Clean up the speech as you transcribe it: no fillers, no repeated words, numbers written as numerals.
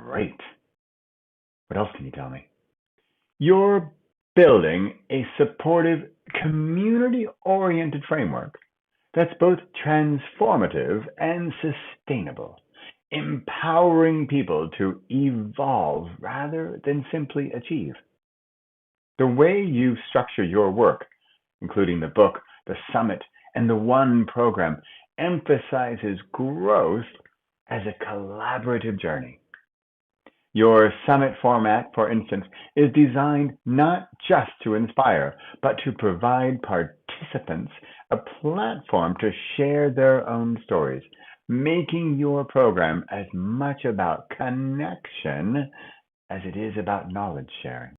Great. What else can you tell me? You're building a supportive, community oriented framework that's both transformative and sustainable, empowering people to evolve rather than simply achieve. The way you structure your work, including the book, the summit, and the One program, emphasizes growth as a collaborative journey. Your summit format, for instance, is designed not just to inspire, but to provide participants a platform to share their own stories, making your program as much about connection as it is about knowledge sharing.